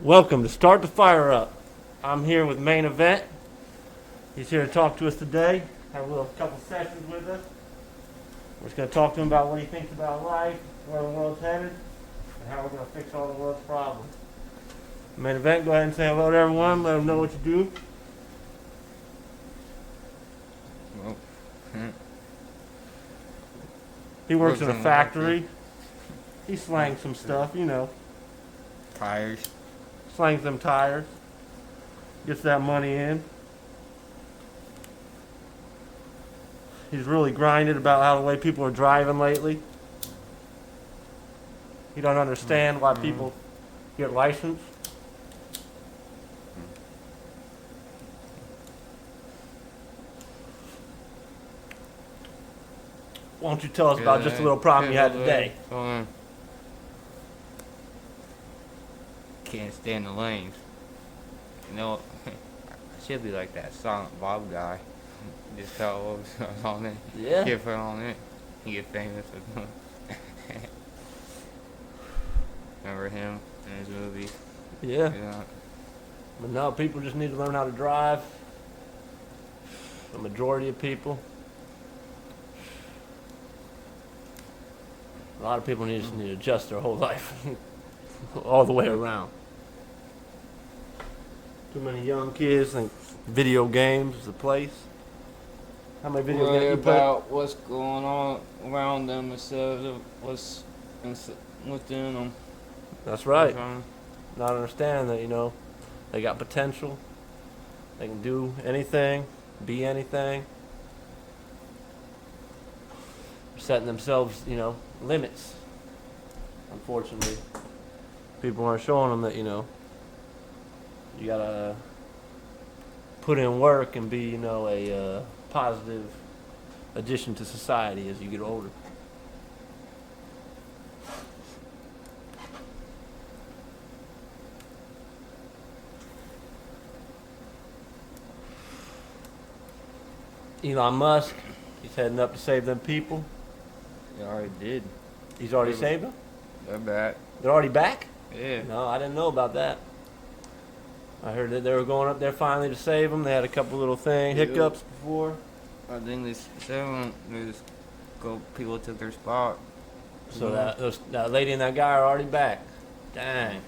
Welcome to Start the Fire Up. I'm here with Main Event. He's here to talk to us today. Have a little couple sessions with us. We're just going to talk to him about what he thinks about life, where the world's headed, and how we're going to fix all the world's problems. Main Event, go ahead and say hello to everyone. Let them know what you do. Well, He works in a Works in a factory. He slangs some stuff, you know. tires. Slangs them tires. Gets that money in. He's really grinded about how the way people are driving lately. He don't understand why people get licensed. Why don't you tell us about just a little problem you had today? Can't stand the lanes. You know, I should be like that Silent Bob guy. Just fell over on it. Yeah. Get put on it. He get famous. Remember him in his movies? Yeah. Yeah. But no, people just need to learn how to drive. The majority of people. A lot of people just need to adjust their whole life. All the way around. Too many young kids think video games is the place. How many video Worry games you play? about what's going on around them instead of what's within them. That's right. Not understanding that, you know, they got potential. They can do anything, be anything. They're setting themselves, you know, limits. Unfortunately, people aren't showing them that, you know, you gotta put in work and be, you know, a positive addition to society as you get older. Elon Musk, he's heading up to save them people. He already did. He's already Yeah. saved them? They're back. They're already back? Yeah. No, I didn't know about that. I heard that they were going up there finally to save them. They had a couple little Yeah. hiccups before. I think this seven. There's people took their spot. So that lady and that guy are already back. Dang.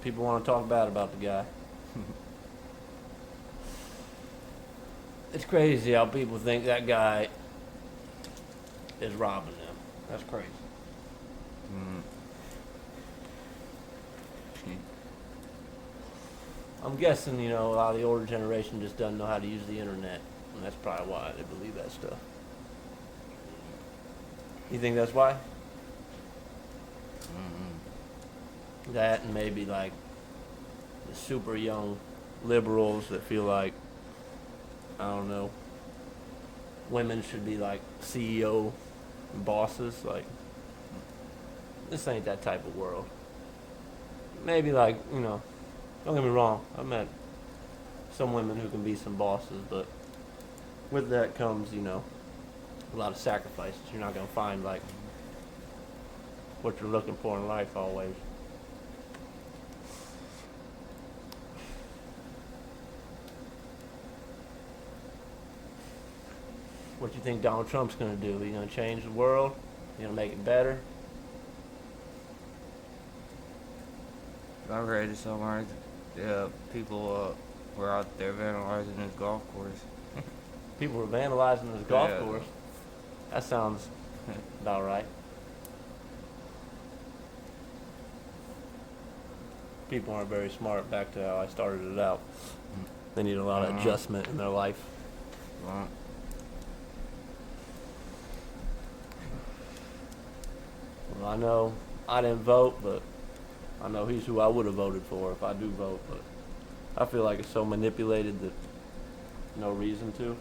People want to talk bad about the guy. It's crazy how people think that guy is robbing them. That's crazy. Mm. I'm guessing, you know, a lot of the older generation just doesn't know how to use the internet. And that's probably why they believe that stuff. You think that's why? That and maybe like the super young liberals that feel like, I don't know, women should be like CEO bosses. Like, this ain't that type of world. Maybe like, you know, don't get me wrong, I've met some women who can be some bosses, but with that comes, you know, a lot of sacrifices. You're not going to find like what you're looking for in life always. What you think Donald Trump's going to do? He going to change the world? He going to make it better? I read it somewhere. People were out there vandalizing his golf course. People were vandalizing his golf Yeah. course. That sounds about right. People aren't very smart, back to how I started it out. They need a lot of adjustment in their life. Well, Well, I know I didn't vote, but I know he's who I would have voted for if I do vote. But I feel like it's so manipulated that no reason to.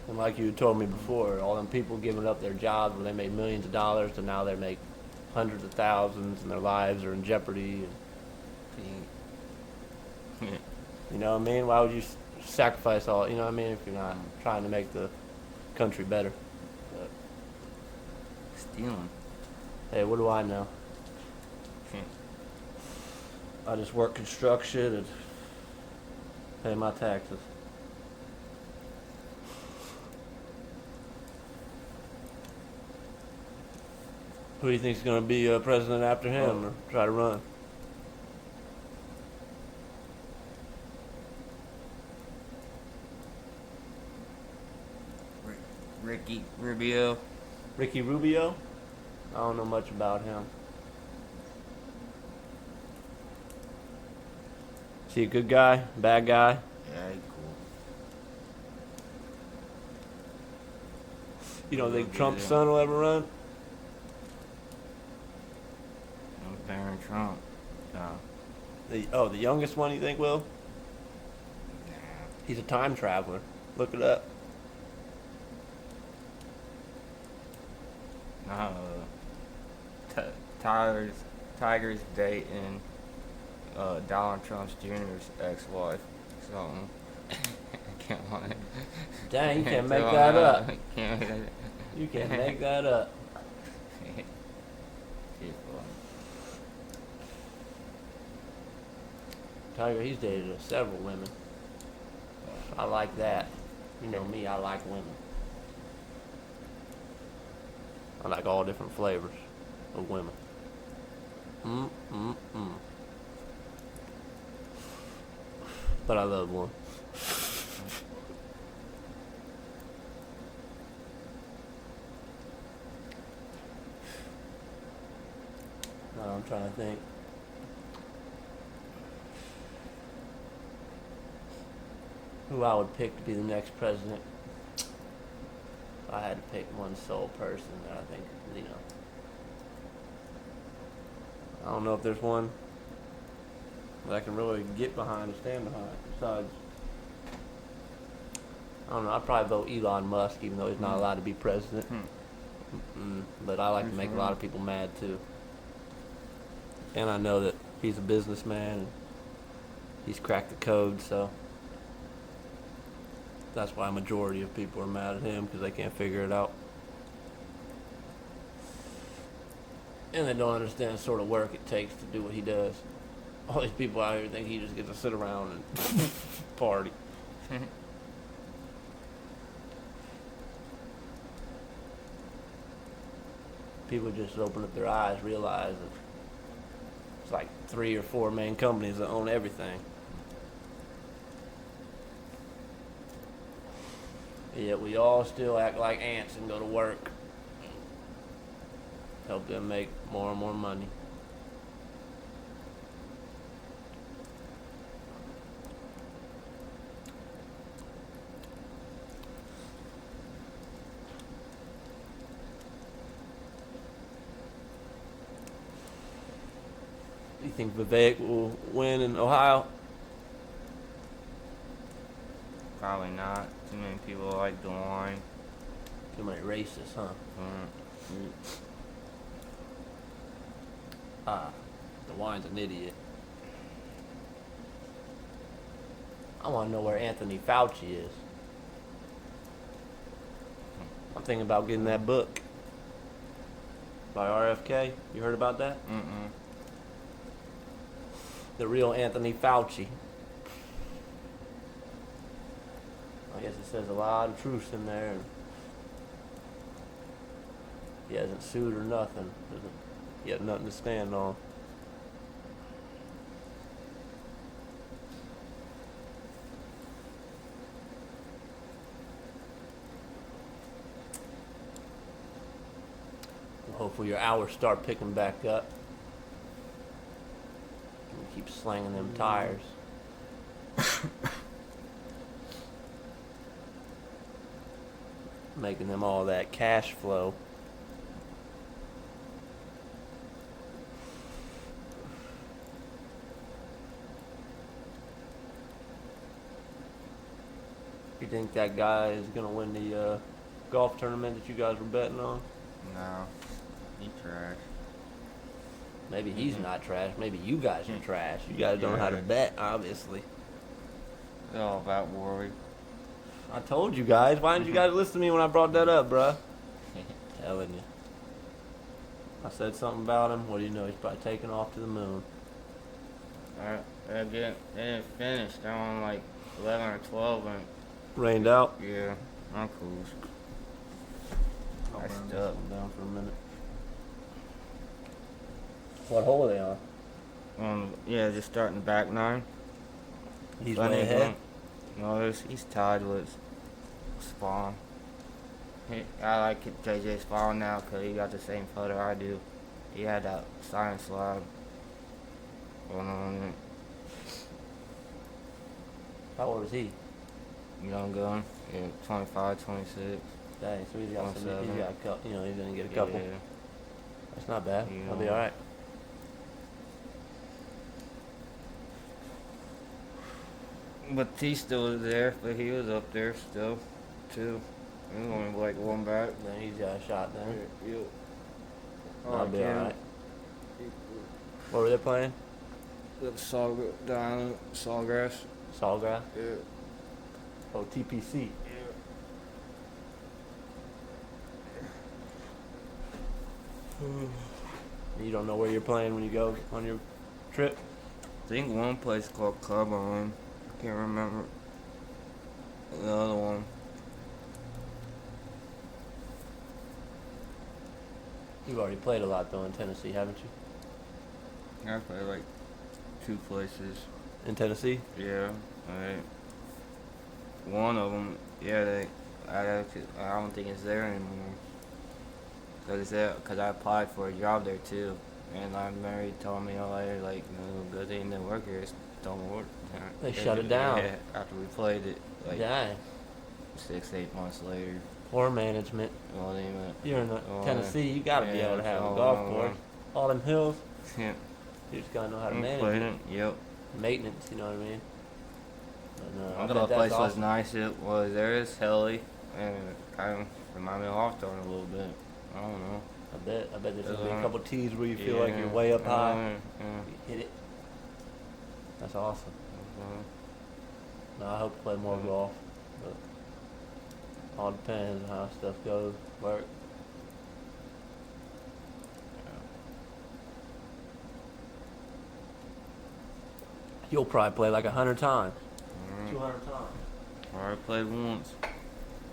And like you told me before, all them people giving up their jobs where they made millions of dollars to now they make hundreds of thousands and their lives are in jeopardy. And, you know what I mean? Why would you sacrifice all, you know what I mean, if you're not trying to make the country better? But, stealing. hey, what do I know? I just work construction and pay my taxes. Who do you think's going to be president after him, or try to run? Ricky Rubio. Ricky Rubio? I don't know much about him. Is he a good guy? Bad guy? Yeah, he cool. You don't think Good Trump's deal. son will ever run? I'm Barron Trump. No. The youngest one you think will? Nah. He's a time traveler. Look it up. No. Tiger's dating Donald Trump's Jr.'s ex-wife. So I can't lie. Dang, you can't make that up. Can't make that. You can't make that up. Tiger, he's dated several women. I like that. You know me, I like women. I like all different flavors of women. But I love one. Now I'm trying to think. Who I would pick to be the next president. If I had to pick one sole person that I think, you know. I don't know if there's one that I can really get behind and stand behind. Besides, I don't know, I'd probably vote Elon Musk, even though he's not allowed to be president. But I like to make a lot of people mad too. And I know that he's a businessman and he's cracked the code, so that's why a majority of people are mad at him, because they can't figure it out. And they don't understand the sort of work it takes to do what he does. All these people out here think he just gets to sit around and party. People just open up their eyes, realize that it's like 3 or 4 main companies that own everything. Yet we all still act like ants and go to work. Help them make more and more money. You think Vivek will win in Ohio? Probably not. Too many people like the wine. Too many racists, huh? The wine's an idiot. I want to know where Anthony Fauci is. I'm thinking about getting that book by RFK. You heard about that? The real Anthony Fauci. I guess it says a lot of truth in there. And he hasn't sued or nothing. He had nothing to stand on. Well, hopefully your hours start picking back up. And keep slanging them tires. Making them all that cash flow. You think that guy is gonna win the golf tournament that you guys were betting on? No. He trash. Maybe he's not trash. Maybe you guys are trash. You guys don't know how to bet, obviously. It's all about Warwick. I told you guys. Why didn't you guys listen to me when I brought that up, bruh? Telling you. I said something about him. What do you know? He's probably taking off to the moon. They didn't finish. They're on like 11 or 12, and Rained out. yeah, I'm cool. I'll I burn this stuck. one down for a minute. What hole are they on? Yeah, just starting back nine. He's Funny way ahead. No, he's tied with Spawn. I like JJ Spawn now because he got the same photo I do. He had that science lab going on it. How old is he? Young gun, yeah, 25, 26. Dang, so he's got some, 27. he's got a couple, you know, he's gonna get a couple. Yeah. That's not bad. You He'll be know. alright. Batista was there, but he was up there still, too. He was only like one back. Then he's got a shot then. Yeah. I'll be alright. What were they playing? Sawgrass. Sawgrass? Yeah. Oh, TPC. You don't know where you're playing when you go on your trip? I think one place called Club On. I can't remember. The other one. You've already played a lot though in Tennessee, haven't you? I played like 2 places. In Tennessee? Yeah. Alright. One of them, yeah, I don't think it's there anymore. Cause I applied for a job there too, and my Mary told me later, like, no, good thing didn't work here. It's don't work. They shut it down. Yeah, after we played it, like Yeah. 6-8 months later. Poor management. Well, they went. You're in Tennessee, you gotta be Yeah, able to have a all golf along. course. All them hills, Yeah, you just gotta know how to we manage played it. it. Yep. Maintenance, you know what I mean? But, I Another bet that's place was awesome. nice. It was there is hilly, and it kind of reminded me of Hawthorne a little bit. I don't know. I bet there's gonna be a Uh, couple tees where you feel like you're way up high. Yeah. You hit it. That's awesome. Uh, No, I hope to play more golf, but all depends on how stuff goes, work. You'll probably play like 100 times. 200 times. I already played once.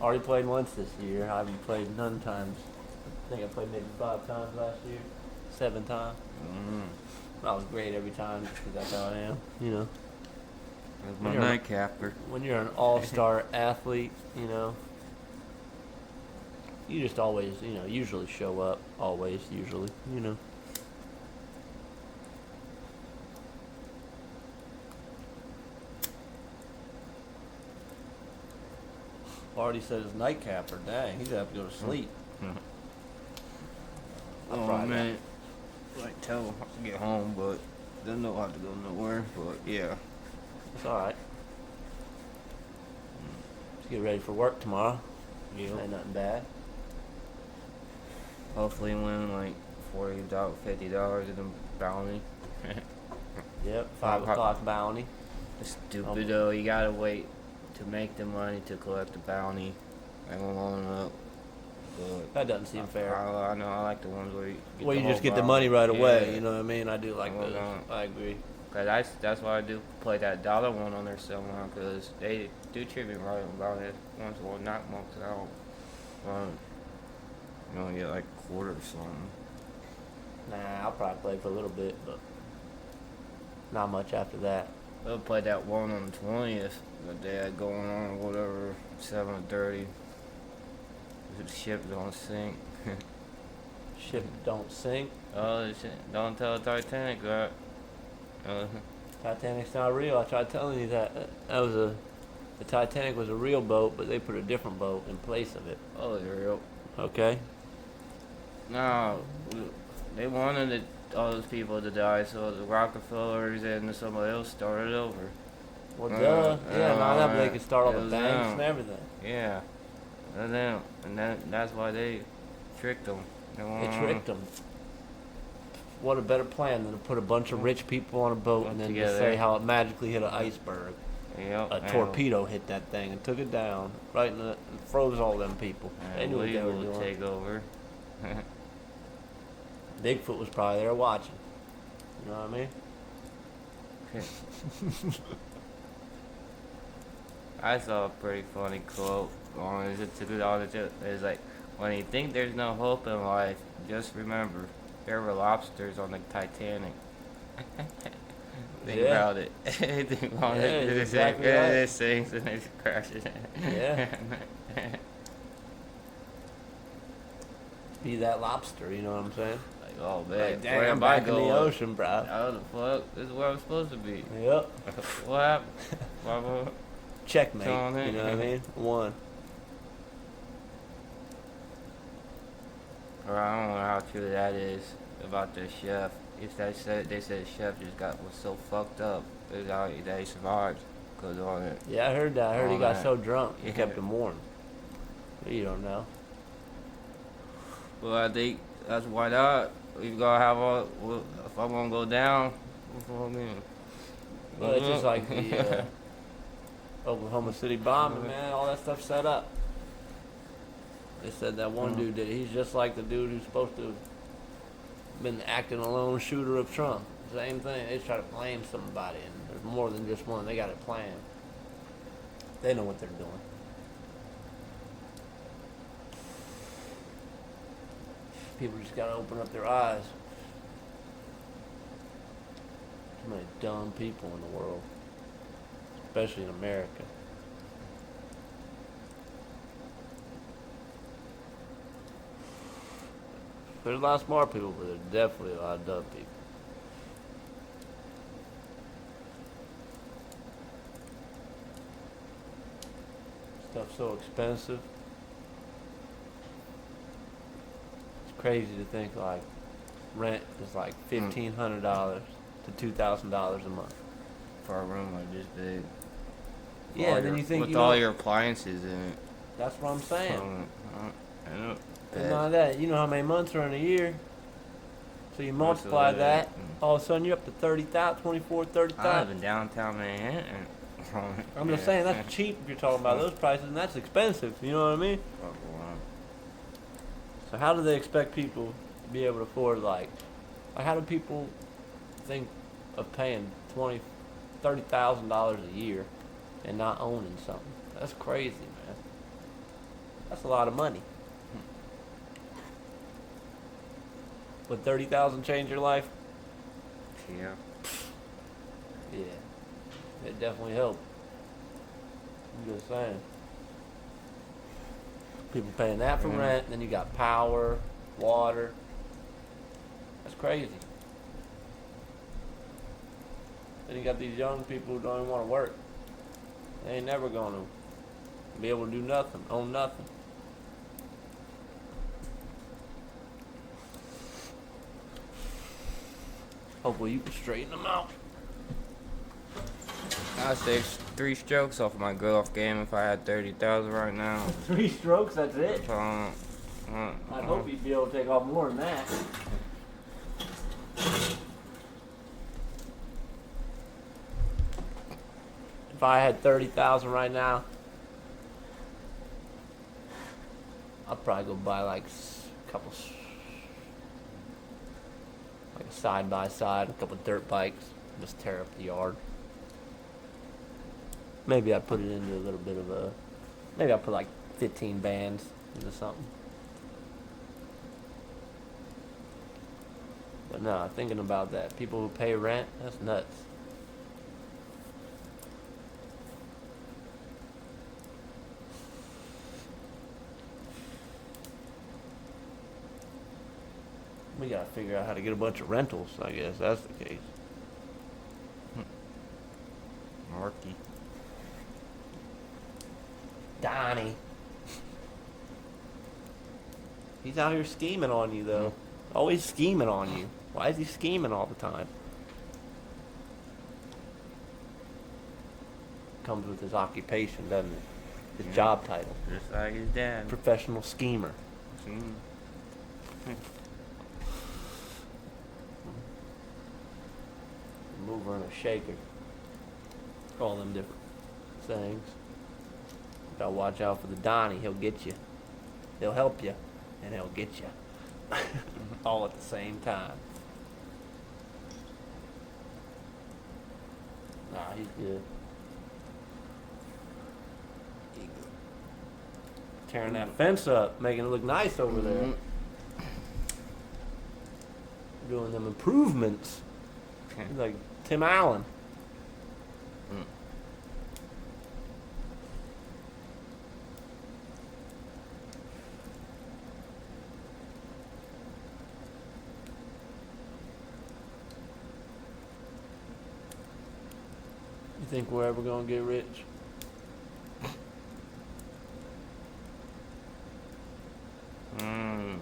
Already played once this year. I haven't played none times. I think I played maybe 5 times last year. 7 times. I was great every time because that's how I am, you know. That's my You're a- nightcapper. When you're an all-star athlete, you know, you just always, you know, usually show up. Always, usually, you know. Already said his nightcapper. Dang, he's gonna have to go to sleep. I'll Oh try that. man, like tell him to get home, but doesn't know how to go nowhere. But yeah, It's all right. Just get ready for work tomorrow. yeah. Ain't nothing bad. Hopefully win like $40, $50 in the bounty. Yep, 5 How- o'clock bounty. Stupid though, you gotta wait to make the money to collect the bounty. I won't loan up. But That doesn't seem fair. I know I like the ones where you get Well, the you just whole get the bounty. money right away. Yeah. You know what I mean? I do like Well, those. no. I agree. Cause that's why I do play that dollar one on there somehow, cause they do treat me right about it. Once in a while, knock months out. You only get like a quarter or something. Nah, I'll probably play for a little bit, but not much after that. They'll play that one on the 20th that they had going on, or whatever, 7:30. The ship don't sink. Ship don't sink. Oh, shit. Don't tell Titanic that. Titanic's not real. I tried telling you that. That was the Titanic was a real boat, but they put a different boat in place of it. Oh, it's real. Okay. No, they wanted all those people to die, so the Rockefellers and somebody else started over. Well, duh. Yeah, no, that they could start all it the was banks them. and everything. Yeah, and then that's why they tricked them. They tricked them. What a better plan than to put a bunch of rich people on a boat and then just say Together. how it magically hit an iceberg. Yep. A torpedo hit that thing and took it down right in the and froze all them people. They And knew what we they were will doing. take over. Bigfoot was probably there watching. You know what I mean? I saw a pretty funny quote on it's like, when you think there's no hope in life, just remember there were lobsters on the Titanic. Think Yeah. about it. Think about Yeah, it. you're exactly right. It sinks and it crashes. Yeah. Be that lobster, you know what I'm saying? Like, oh man, Like, dang, where I'm am I back in the going? ocean, bro. How the fuck? This is where I'm supposed to be. Yep. What happened? Why- Checkmate. Tell me. You know what I mean? One. Or I don't know how true that is about the chef. If they said the chef just was so fucked up that he survived because on it. Yeah, I heard that. I heard he All got that. so drunk he Yeah. kept him warm. But you don't know. Well, I think that's why not. We gotta have all. Well, if I'm gonna go down, what do I mean? Well, it's just like the Oklahoma City bombing, man. All that stuff set up. They said that one dude did it. He's just like the dude who's supposed to have been acting a lone shooter of Trump. Same thing. They try to blame somebody, and there's more than just one. They got it planned. They know what they're doing. People just gotta open up their eyes. Too many dumb people in the world, especially in America. There's a lot of smart people, but there's definitely a lot of dumb people. Stuff's so expensive. It's crazy to think like rent is like $1,500 to $2,000 a month. For a room like this big. Yeah, and then you think with you all know, your appliances in it. that's what I'm saying. I know. And none of that. You know how many months are in a year? So you multiply that, all of a sudden you're up to 30,000, 24, I live 30,000. in downtown Manhattan. I'm just saying that's cheap if you're talking about those prices, and that's expensive. You know what I mean? So how do they expect people to be able to afford like how do people think of paying $30,000 a year and not owning something? That's crazy, man. That's a lot of money. Would 30,000 change your life? Yeah. Yeah, it definitely helped. I'm just saying. People paying that for rent, and then you got power, water. That's crazy. Then you got these young people who don't even want to work. They ain't never going to be able to do nothing, own nothing. Hopefully you can straighten them out. I'd save 3 strokes off of my golf game if I had 30,000 right now. 3 strokes, that's it. Uh, I hope you'd be able to take off more than that. If I had 30,000 right now, I'd probably go buy like a couple, like a side by side, a couple dirt bikes, just tear up the yard. Maybe I'd put it into a little bit of a, maybe I'd put like 15 bands into something. But no, thinking about that, people who pay rent, that's nuts. We gotta figure out how to get a bunch of rentals, I guess that's the case. Marky. Donnie. He's out here scheming on you, though. Always scheming on you. Why is he scheming all the time? Comes with his occupation, doesn't it? His job title. Just like his dad. Professional schemer. Mm. Mover and a shaker. All them different things. Gotta watch out for the Donnie. He'll get you. He'll help you. And he'll get you. all at the same time. Nah, he's good. Tearing that fence up, making it look nice over there. Mhm. Doing them improvements. He's like Tim Allen. Mm. You think we're ever gonna get rich? Mm.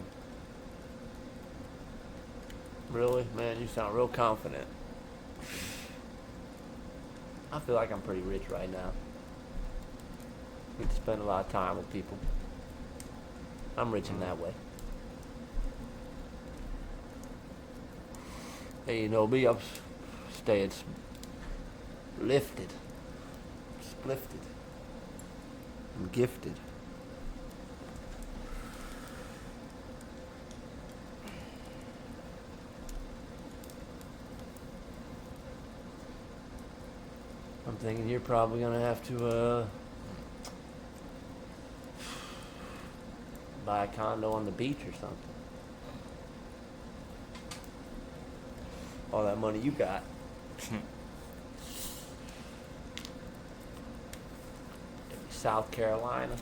Really? Man, you sound real confident. I feel like I'm pretty rich right now. Get to spend a lot of time with people. I'm rich in that way. Hey, you know me, I'm staying lifted, splifted, I'm gifted. I'm thinking you're probably gonna have to buy a condo on the beach or something. All that money you got. Maybe South Carolina.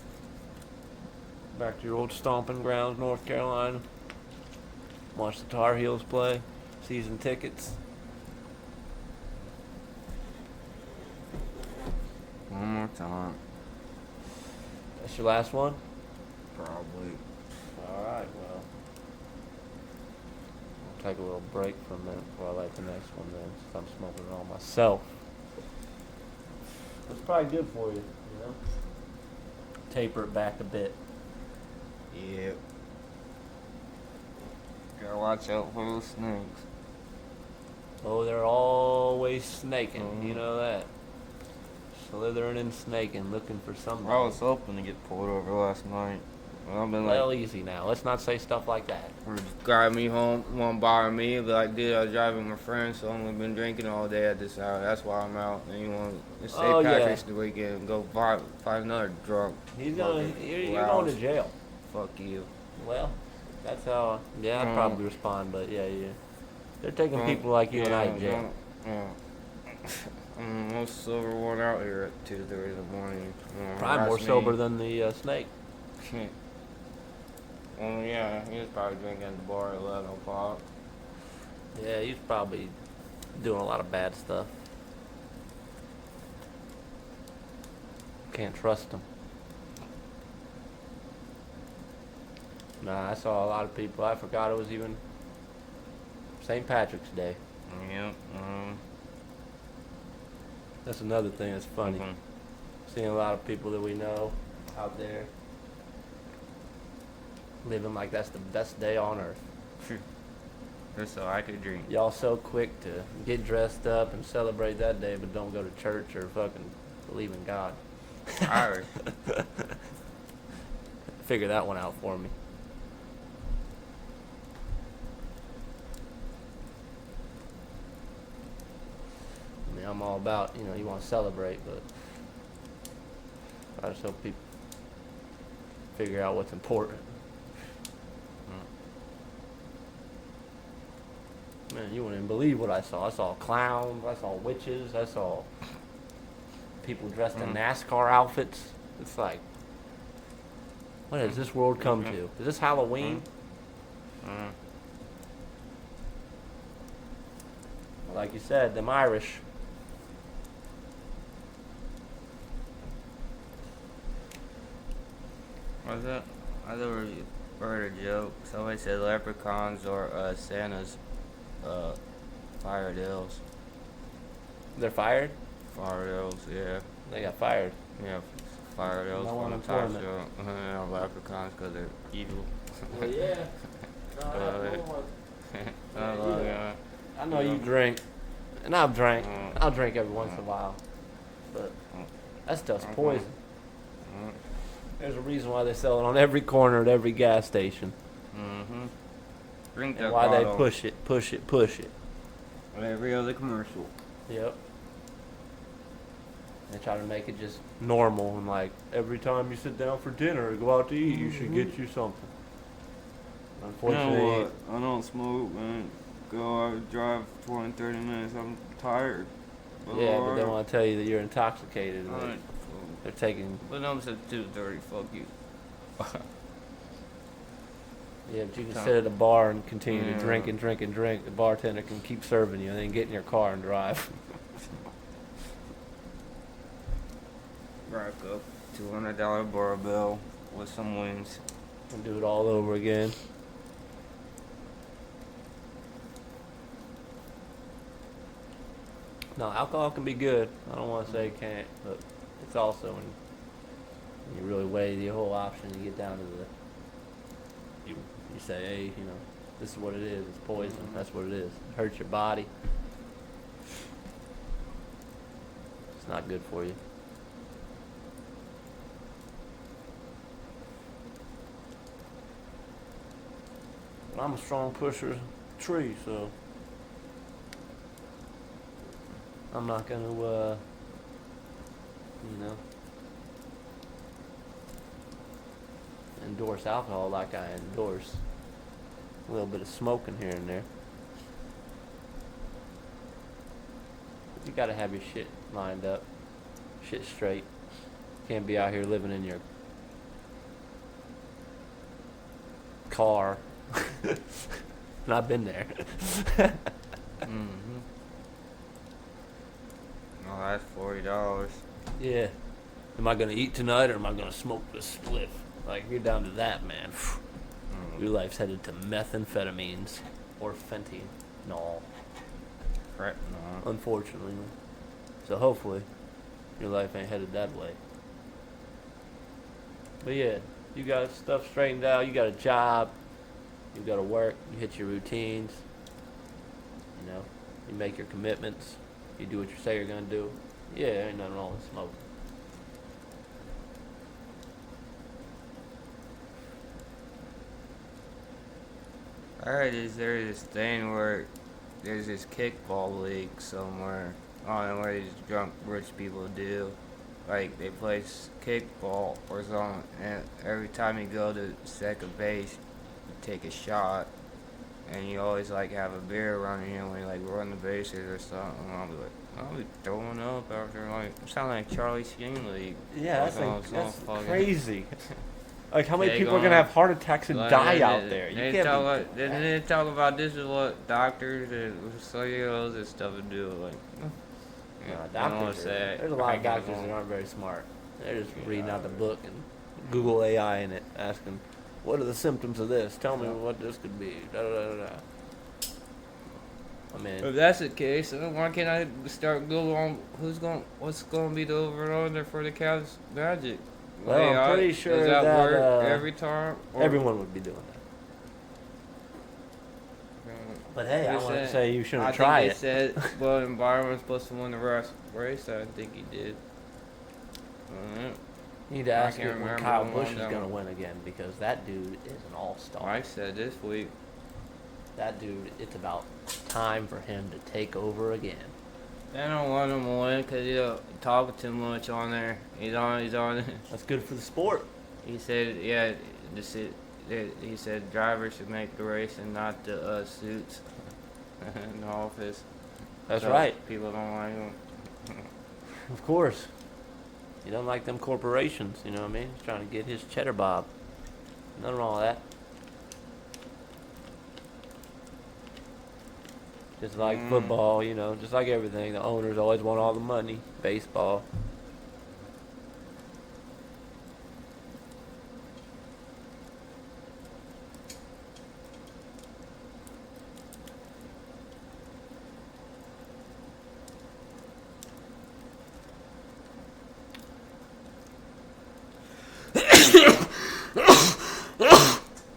Back to your old stomping grounds, North Carolina. Watch the Tar Heels play. Season tickets. One more time. That's your last one? Probably. Alright, well. I'll take a little break for a minute before I light the next one then, since I'm smoking it all myself. It's probably good for you, you know? Taper it back a bit. Yep. Gotta watch out for those snakes. Oh, they're always snaking, you Mhm. know that. Slithering and snaking, looking for somebody. I was hoping to get pulled over last night. I've been Well, like, easy now. Let's not say stuff like that. drive me home, won't bother me. But like, dude, I was driving with my friends, so I've been drinking all day at this hour. That's why I'm out. And you want to St. Oh, yeah. Patrick's the weekend, go find another drunk. He's gonna. fucking You're going to louse. jail. Fuck you. Well, that's how. Yeah, I'd Mm. probably respond, but yeah. They're taking Well, people like you and I yeah, to jail. Yeah. I'm the most sober one out here at 2:30 in the morning. Probably more Harass me. sober than the snake. Well, yeah, he was probably drinking at the bar at 11 o'clock. Yeah, he's probably doing a lot of bad stuff. Can't trust him. Nah, I saw a lot of people. I forgot it was even St. Patrick's Day. Yep. That's another thing that's funny. Mhm. Seeing a lot of people that we know out there living like that's the best day on earth. Just so I could drink. Y'all so quick to get dressed up and celebrate that day, but don't go to church or fucking believe in God. Irish. Figure that one out for me. I mean, I'm all about, you want to celebrate, but I just hope people figure out what's important. Man, you wouldn't even believe what I saw. I saw clowns, I saw witches, I saw people dressed in NASCAR outfits. It's like, what has this world come to? Is this Halloween? Like you said, them Irish. What's that? I never heard a joke. Somebody said leprechauns or Santa's fired elves. They're fired? Fired elves, yeah. They got fired. Yeah, fired elves No from the top unemployment. show. Yeah, leprechauns because they're evil. Well, yeah. Yeah. I know you drink, and I've drank. Mm. I'll drink every once in a while, but that stuff's poison. There's a reason why they sell it on every corner at every gas station. Mm-hmm. Drink and that why bottle. they push it. Every other commercial. Yep. They try to make it just normal and like every time you sit down for dinner or go out to eat, you should get you something. You Unfortunately, know what? I don't smoke, man. Go out, drive 20, 30 minutes. I'm tired. yeah, but they want to tell you that you're intoxicated. And Alright. they're taking. But I'm said 2:30. Fuck you. Yeah, but you can Tom. sit at a bar and continue to Yeah. drink and drink and drink. The bartender can keep serving you and then get in your car and drive. Rack up $200 barbell with some wings. And do it all over again. No, alcohol can be good. I don't want to say it can't, but it's also when you really weigh the whole option, you get down to you say, hey, this is what it is. It's poison. That's what it is. It hurts your body. It's not good for you. But I'm a strong pusher of tree, so I'm not gonna, endorse alcohol like I endorse a little bit of smoking here and there. You gotta have your shit lined up, shit straight. Can't be out here living in your car. And I've been there. Mm-hmm. Oh, that's $40. Yeah. Am I gonna eat tonight or am I gonna smoke this spliff? Like, if you're down to that, man, your life's headed to methamphetamines or fentanyl, Crap, no. unfortunately. So hopefully, your life ain't headed that way. But yeah, you got stuff straightened out. You got a job. You got to work. You hit your routines. You make your commitments. You do what you say you're gonna do. Yeah, there ain't nothing wrong with smoking. I heard there's this thing where there's this kickball league somewhere. I don't know what these drunk rich people do. Like, they play kickball or something, and every time you go to second base, you take a shot, and you always, like, have a beer around you when you, like, run the bases or something. And I'll be throwing up after, like, it sounds like Charlie Sheen League. Yeah, that's crazy. Like, how many They people are gonna gonna- have heart attacks and die out there? You can't be. They talk about this is what doctors and CEOs and stuff would do. Like, Doctors there's a lot of doctors that aren't very smart. They're just reading out the book and Google AI in it, asking, what are the symptoms of this? Tell me what this could be. Da, da, da, da. I mean, if that's the case, then why can't I start Googling what's going to be the over and under for the Cavs Magic? well, I'm pretty sure does that that work every time? Or- everyone would be doing that. But hey, I want to say you shouldn't try I it. think they said, well, Byron's supposed to win the race. I think he did. You need to ask can't him when remember Kyle who Busch won is that going to one. win again, because that dude is an all-star. Mike said this week. That dude, it's about time for him to take over again. They don't want him to win because he talking too much on there. He's on. That's good for the sport. He said, yeah, he said drivers should make the race and not the suits in the office. That's So right. People don't like him. Of course. You don't like them corporations, you know what I mean? He's trying to get his cheddar bob. Nothing wrong with that. Just like football, just like everything. The owners always want all the money. Baseball.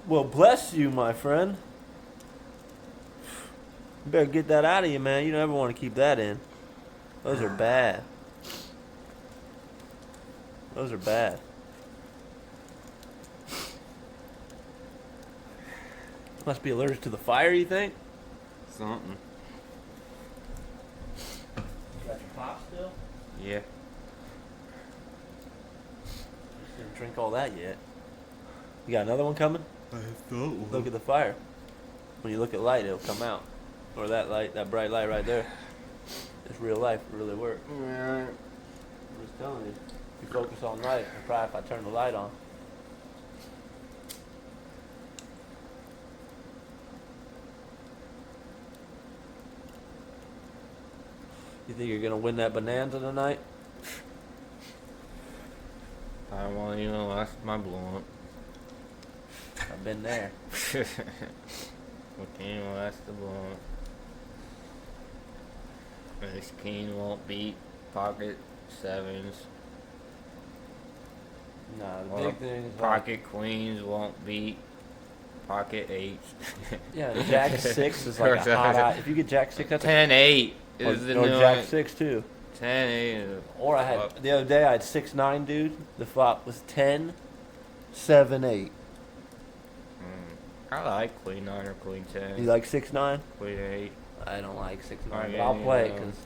Well, bless you, my friend. You better get that out of you, man. You don't ever want to keep that in. Those are bad. Those are bad. Must be allergic to the fire, you think? Something. You got your pop still? Yeah. Just didn't drink all that yet. You got another one coming? I thought. Look at the fire. When you look at light, it'll come out. Or that light, that bright light right there. It's real life. It really works. Yeah. I'm just telling you. If you focus on light, and probably if I turn the light on. You think you're gonna win that bonanza tonight? I won't even last my blunt. I've been there. We can't even last the blunt. This king won't beat pocket sevens. Nah, the Or big thing is like, pocket queens won't beat pocket eights. yeah, Jack 6 is like a hot eye. If you get Jack 6, that's a 10-8 or, is the or new Jack 6 too. 10-8 is Or I had Flop. the other day I had 6-9, dude. The flop was 10, 7, 8. I like queen 9 or queen 10. You like 6-9? Queen 8. I don't like 6-9, Oh, but yeah, I'll play it yeah. because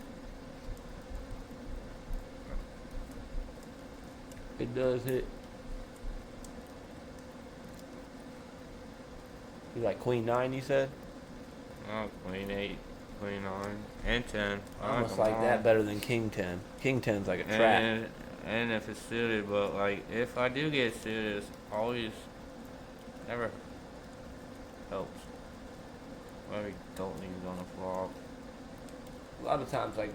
it does hit. You like queen 9? You said Oh, queen 8, queen 9, and 10. I almost them like all. that better than king 10. King 10's like a trap. And if it's suited, but like if I do get suited, it's always never helps. I don't think it's gonna flop. A lot of times, like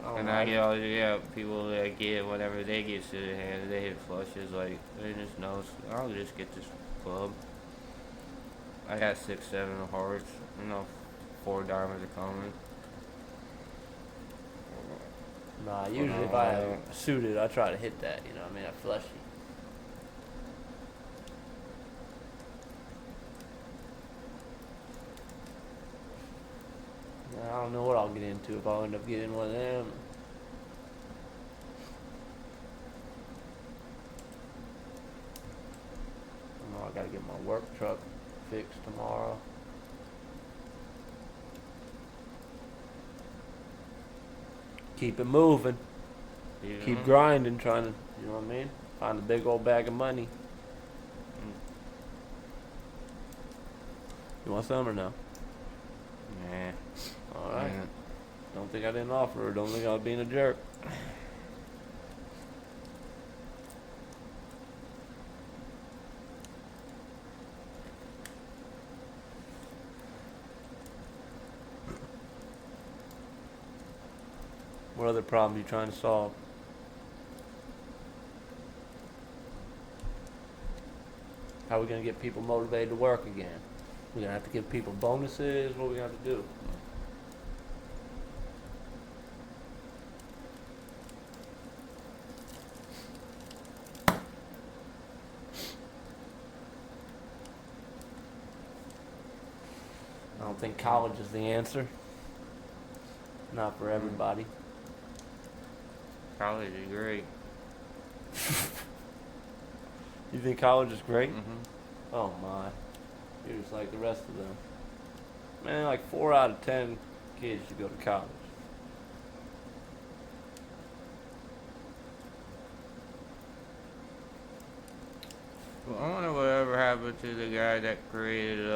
I don't And know. I get all people that get whenever they get suited hands, they hit flushes like they just know. I'll just get this club. I got 6, 7 of hearts. 4 diamonds are coming. Nah, usually if I have suited, I try to hit that. You know what I mean? I flush you. I don't know what I'll get into if I end up getting one of them. I know I gotta get my work truck fixed tomorrow. Keep it moving. Keep grinding, trying to, you know what I mean? Find a big old bag of money. You want some or no? Nah. Alright. Yeah. Don't think I didn't offer or don't think I was being a jerk. What other problem you trying to solve? How are we gonna get people motivated to work again? We're gonna have to give people bonuses. What are we gonna have to do? I don't think college is the answer. Not for everybody. College is great. You think college is great? Mm-hmm. Oh my. You're just like the rest of them. Man, like 4 out of 10 kids should go to college. Well, I wonder whatever happened to the guy that created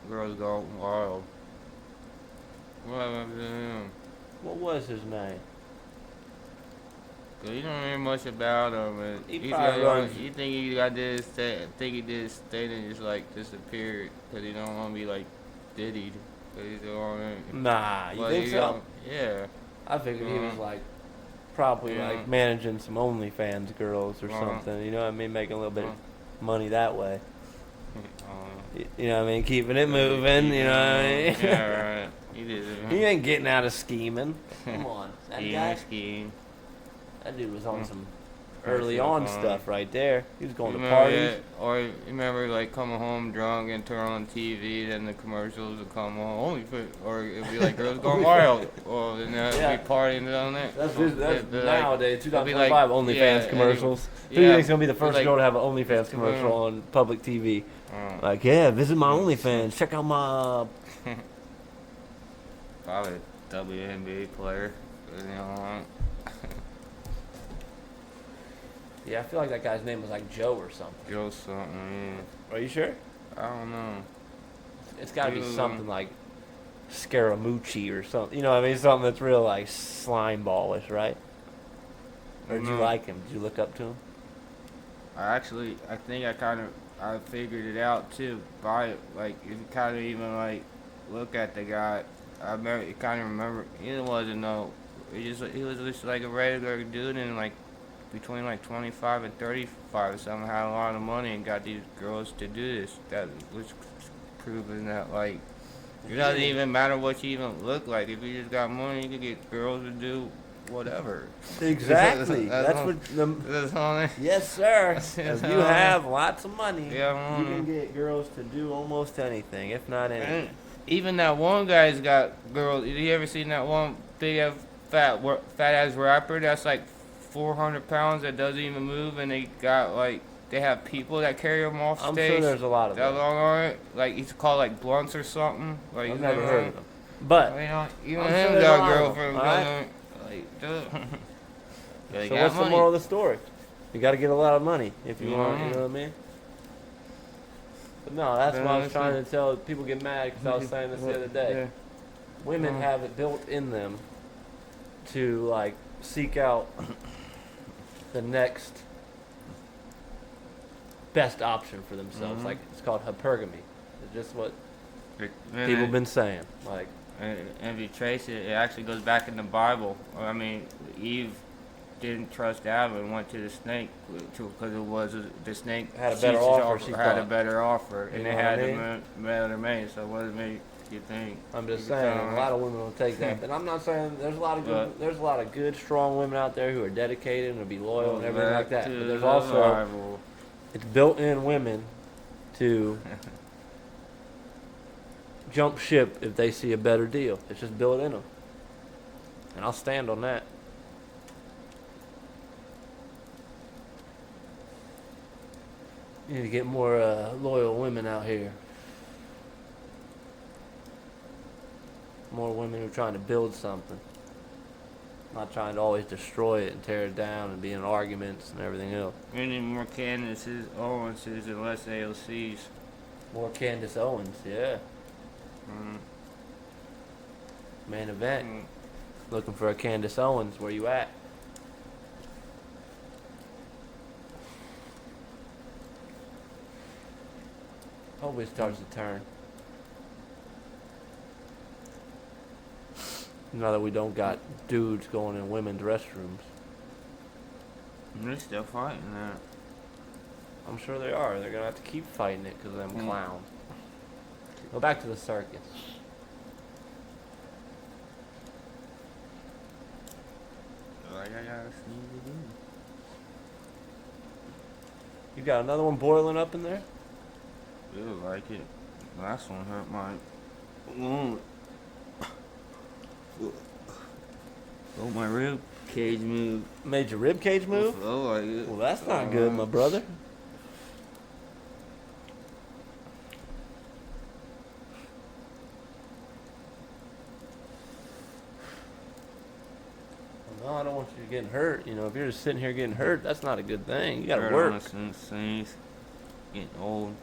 Girls Gone Wild. What happened to him? What was his name? 'Cause you don't hear much about him. And He he's probably got- runs- You think he got this think he did his state and just like disappeared because he don't want to be like Diddy. Cause he's the one. Nah, you Well, think he so? don't- Yeah. I figured he was Uh-huh. like probably Yeah. like managing some OnlyFans girls or Uh-huh. something. You know what I mean? Making a little bit Uh-huh. of money that way. Uh, You know what I mean? Keeping it moving. You know what I mean? Yeah, right. He did it. He ain't getting out of scheming. Come on, that guy. Skiing. That dude was on Mm. some early on stuff right there. He was going to Remember parties. that? Or you remember like coming home drunk and turn on TV, then the commercials would come on only for, or it'd be like Girls Gone Wild, or then they'd Yeah. be partying on there. That's They'd be like- nowadays, it'd be 2025 like- OnlyFans yeah, commercials. Who do yeah, you think's gonna be the it's first like- girl to have an OnlyFans commercial Yeah. on public TV? Like, yeah, visit my OnlyFans. Check out my. Probably a WNBA player. You know, Yeah, I feel like that guy's name was like Joe or something. Joe something. Are you sure? Yeah. I don't know. It's got to be Dude. something like Scaramucci or something. You know what I mean? Something that's real like slime ballish, right? Or did you Mhm. like him? Did you look up to him? I think I figured it out too. By like, if you kind of even like look at the guy, I remember, you kind of remember, he wasn't no, he was just like a regular dude and like between like 25 and 35 somehow had a lot of money and got these girls to do this. That was proving that like, it doesn't even matter what you even look like. If you just got money, you can get girls to do whatever. Exactly. That's That's all- what the. That's all I- Yes, sir. That's If all you I- have lots of money, Yeah, you can get girls to do almost anything, if not And anything. even that one guy's got girls. You ever seen that one big fat ass rapper that's like 400 pounds that doesn't even move, and they got like they have people that carry him off I'm stage. sure there's a lot of that them. long on it. Like he's called like Blunts or something. Like I've never heard of them. But You know, even I'm him sure there's a got lot a of girlfriend. them, alright? Like, dude. They so got what's the money. moral of the story? You got to get a lot of money if you Yeah. want. You know what I mean? But no, that's Yeah, what I was that's trying it. to tell people. Get mad because I was saying this the other day. Yeah. Women Mhm. have it built in them to like seek out the next best option for themselves. Mhm. Like it's called hypergamy. It's just what And people it- been saying. Like And if you trace it, it actually goes back in the Bible. I mean, Eve didn't trust Adam and went to the snake because it was the snake Had a better she offer, she had a thought. better offer, You and know they what had I the mean? better made. So what does it make you think? I'm just You saying, can a lot of women will take that. And I'm not saying there's a lot of good, But- there's a lot of good, strong women out there who are dedicated and will be loyal and everything like that. Back to But there's the also Bible. it's built in women to jump ship if they see a better deal. It's just built in them. And I'll stand on that. You need to get more loyal women out here. More women who are trying to build something. Not trying to always destroy it and tear it down and be in arguments and everything else. We need more Candaces, Owenses, and less AOCs. More Candace Owens, yeah. Mm. Main event. Mm. Looking for a Candace Owens. Where you at? Hope it starts to turn. Now that we don't got dudes going in women's restrooms. And they're still fighting that. I'm sure they are. They're gonna have to keep fighting it because of them Mm. clowns. Go back to the circus. Like I gotta sneeze again. You got another one boiling up in there? Feel like it. Last one hurt my lung. Oh, my rib cage moved. Made your rib cage move? Felt like it. Well, that's not good, my brother. No, I don't want you getting hurt. You know, if you're just sitting here getting hurt, that's not a good thing. You gotta Hurt work. on us and things. Getting old.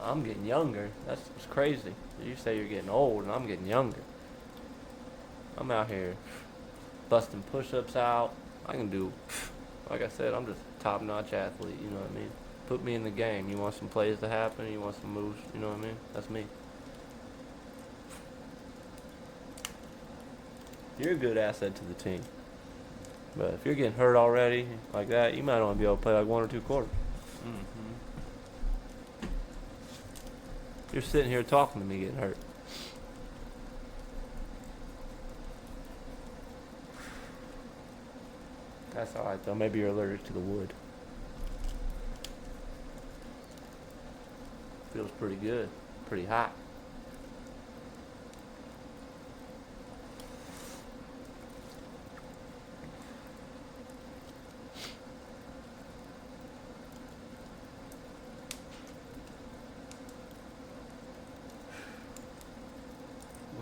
I'm getting younger. That's what's crazy. You say you're getting old, and I'm getting younger. I'm out here busting push-ups out. I can do, like I said, I'm just a top-notch athlete. You know what I mean? Put me in the game. You want some plays to happen? You want some moves? You know what I mean? That's me. You're a good asset to the team. But if you're getting hurt already like that, you might only be able to play like 1 or 2 quarters. Mm-hmm. You're sitting here talking to me getting hurt. That's alright though. Maybe you're allergic to the wood. Feels pretty good. Pretty hot.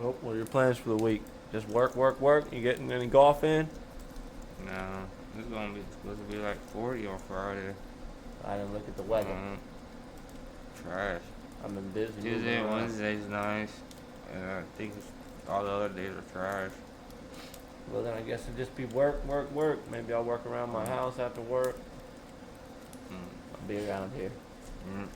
Well, what are your plans for the week? Just work, work, work? You getting any golf in? No, it's gonna be supposed to be like 40 on Friday. I didn't look at the weather. Trash. I've been busy. Tuesday moving and around. Wednesday's nice. And I think all the other days are trash. Well, then I guess it'd just be work, work, work. Maybe I'll work around my house after work. Mm. I'll be around here. Mm.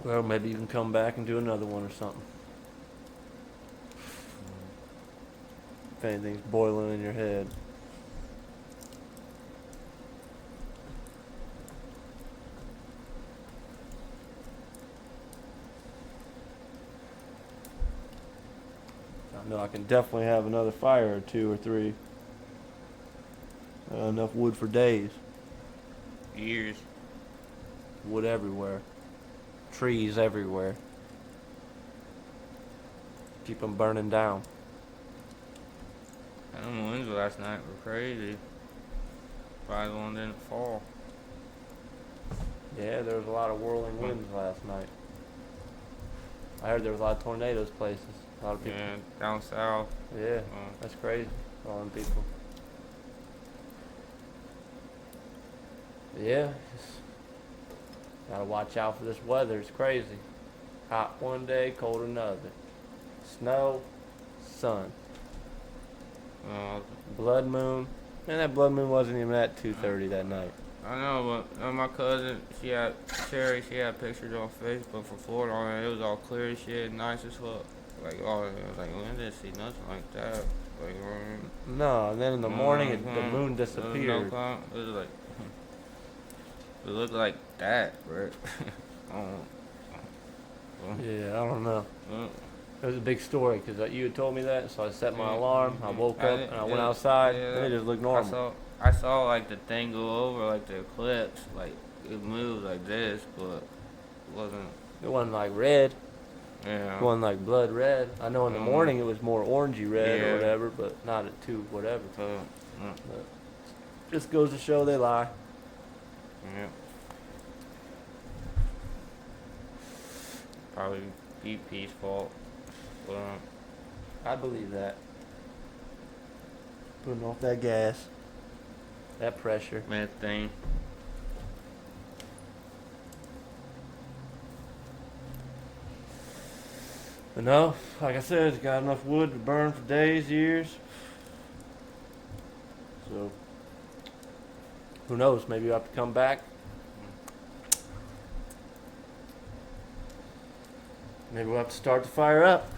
Well, maybe you can come back and do another one or something. If anything's boiling in your head. I know I can definitely have another fire or 2 or 3. Enough wood for days. Years. Wood everywhere. Trees everywhere. Keep them burning down. And the winds last night were crazy. Probably the one didn't fall. Yeah, there was a lot of whirling winds last night. I heard there was a lot of tornadoes places. A lot of people. Yeah, down south. Yeah, that's crazy. All them people. Yeah, just gotta watch out for this weather. It's crazy. Hot one day, cold another. Snow, sun, blood moon. Man, that blood moon wasn't even at 2:30 that night. I know, but my cousin, she had pictures on Facebook from Florida on it. It was all clear as shit, nice as fuck. Like, oh, I was like, we didn't see nothing like that. Like, No, and then in the morning, the moon disappeared. It was like, it looked like that, bro. Yeah, I don't know. Uh, It was a big story because you had told me that, so I set my Yeah. alarm. I woke up and I went outside, and it just looked normal. I saw like the thing go over, like the eclipse, like it moved like this, but it wasn't. It wasn't like red. Yeah. It wasn't like blood red. I know in the morning it was more orangey red Yeah. or whatever, but not at 2 whatever. So, But just goes to show they lie. yeah. Probably BP's fault. But, I believe that. Putting off that gas, that pressure. methane. But no, like I said, it's got enough wood to burn for days, years. So, who knows? Maybe I'll have to come back. Maybe we'll have to start the fire up.